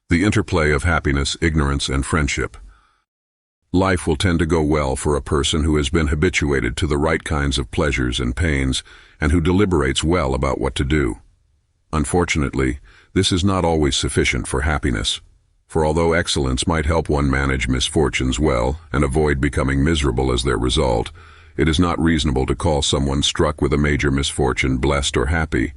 The interplay of happiness, ignorance, and friendship. Life will tend to go well for a person who has been habituated to the right kinds of pleasures and pains, and who deliberates well about what to do. Unfortunately, this is not always sufficient for happiness, for although excellence might help one manage misfortunes well and avoid becoming miserable as their result, it is not reasonable to call someone struck with a major misfortune blessed or happy.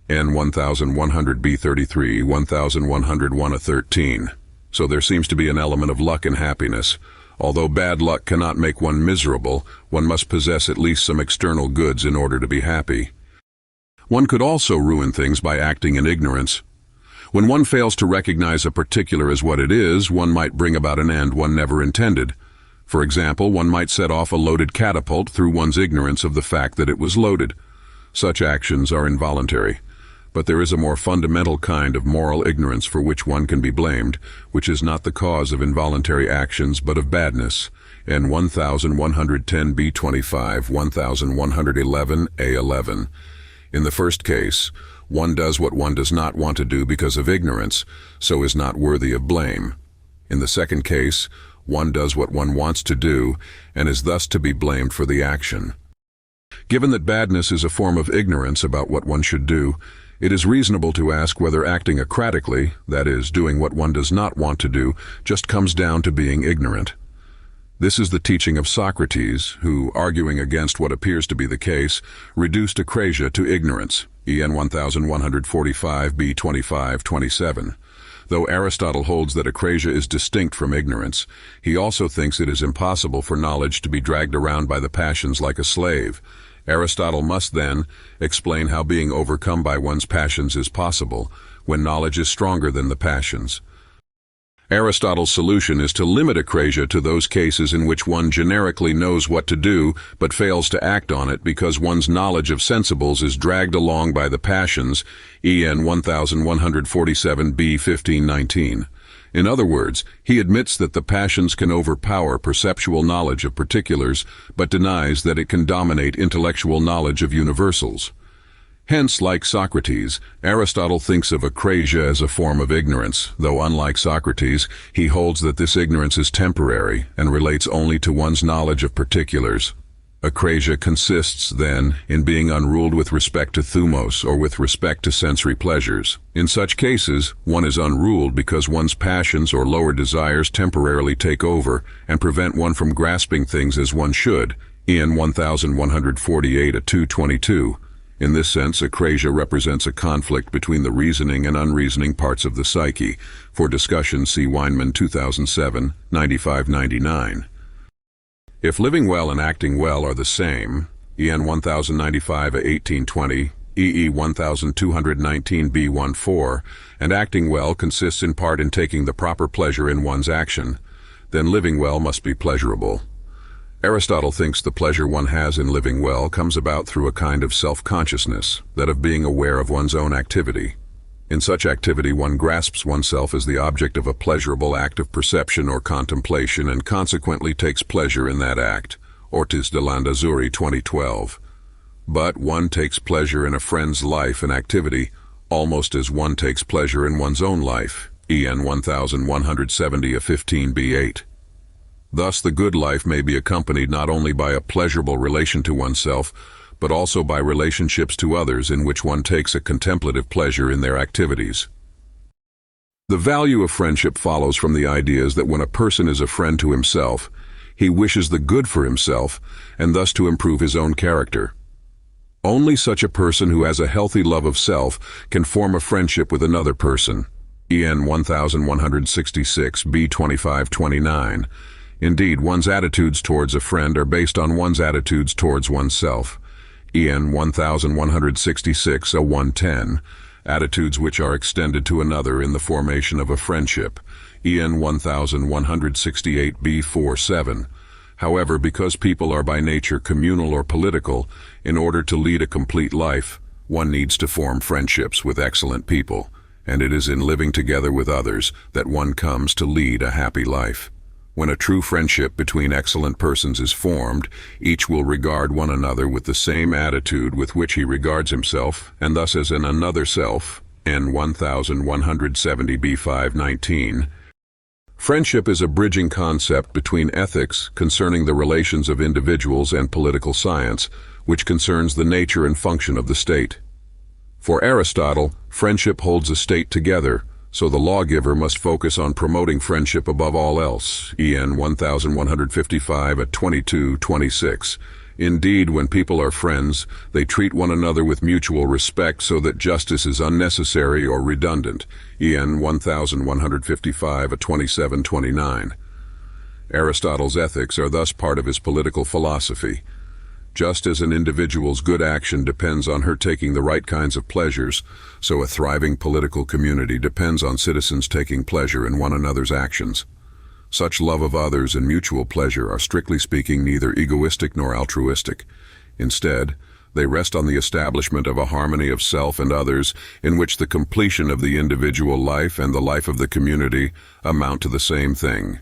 N 1100b33, 1101-13. So there seems to be an element of luck in happiness. Although bad luck cannot make one miserable, one must possess at least some external goods in order to be happy. One could also ruin things by acting in ignorance. When one fails to recognize a particular as what it is, one might bring about an end one never intended. For example, one might set off a loaded catapult through one's ignorance of the fact that it was loaded. Such actions are involuntary. But there is a more fundamental kind of moral ignorance for which one can be blamed, which is not the cause of involuntary actions but of badness. N 1110b25, 1111a11. In the first case, one does what one does not want to do because of ignorance, so is not worthy of blame. In the second case, one does what one wants to do, and is thus to be blamed for the action. Given that badness is a form of ignorance about what one should do, it is reasonable to ask whether acting acratically, that is, doing what one does not want to do, just comes down to being ignorant. This is the teaching of Socrates, who, arguing against what appears to be the case, reduced acrasia to ignorance, EN 1145b25-27. Though Aristotle holds that acrasia is distinct from ignorance, he also thinks it is impossible for knowledge to be dragged around by the passions like a slave. Aristotle must then explain how being overcome by one's passions is possible when knowledge is stronger than the passions. Aristotle's solution is to limit acrasia to those cases in which one generically knows what to do but fails to act on it because one's knowledge of sensibles is dragged along by the passions, EN 1147b1519. In other words, he admits that the passions can overpower perceptual knowledge of particulars, but denies that it can dominate intellectual knowledge of universals. Hence, like Socrates, Aristotle thinks of acrasia as a form of ignorance, though unlike Socrates, he holds that this ignorance is temporary and relates only to one's knowledge of particulars. Acrasia consists, then, in being unruled with respect to thumos or with respect to sensory pleasures. In such cases, one is unruled because one's passions or lower desires temporarily take over and prevent one from grasping things as one should, EN 1148-222. In this sense, acrasia represents a conflict between the reasoning and unreasoning parts of the psyche. For discussion, see Weinman 2007, 95-99. If living well and acting well are the same, EN 1095-1820, EE 1219b14, and acting well consists in part in taking the proper pleasure in one's action, then living well must be pleasurable. Aristotle thinks the pleasure one has in living well comes about through a kind of self-consciousness, that of being aware of one's own activity. In such activity one grasps oneself as the object of a pleasurable act of perception or contemplation and consequently takes pleasure in that act. Ortiz de Landazuri 2012. But one takes pleasure in a friend's life and activity almost as one takes pleasure in one's own life. EN 1170-15b8. Thus the good life may be accompanied not only by a pleasurable relation to oneself, but also by relationships to others in which one takes a contemplative pleasure in their activities. The value of friendship follows from the ideas that when a person is a friend to himself, he wishes the good for himself and thus to improve his own character. Only such a person who has a healthy love of self can form a friendship with another person. EN 1166b25-29. Indeed, one's attitudes towards a friend are based on one's attitudes towards oneself. EN 1166-110, attitudes which are extended to another in the formation of a friendship. EN 1168b47. However, because people are by nature communal or political, in order to lead a complete life, one needs to form friendships with excellent people, and it is in living together with others that one comes to lead a happy life. When a true friendship between excellent persons is formed, each will regard one another with the same attitude with which he regards himself, and thus as an another self. N 1170 B519. Friendship is a bridging concept between ethics concerning the relations of individuals and political science, which concerns the nature and function of the state. For Aristotle, friendship holds a state together, so the lawgiver must focus on promoting friendship above all else. EN 1155 at 22-26. Indeed, when people are friends, they treat one another with mutual respect so that justice is unnecessary or redundant. EN 1155 at 27-29. Aristotle's ethics are thus part of his political philosophy. Just as an individual's good action depends on her taking the right kinds of pleasures, so a thriving political community depends on citizens taking pleasure in one another's actions. Such love of others and mutual pleasure are strictly speaking neither egoistic nor altruistic. Instead, they rest on the establishment of a harmony of self and others in which the completion of the individual life and the life of the community amount to the same thing.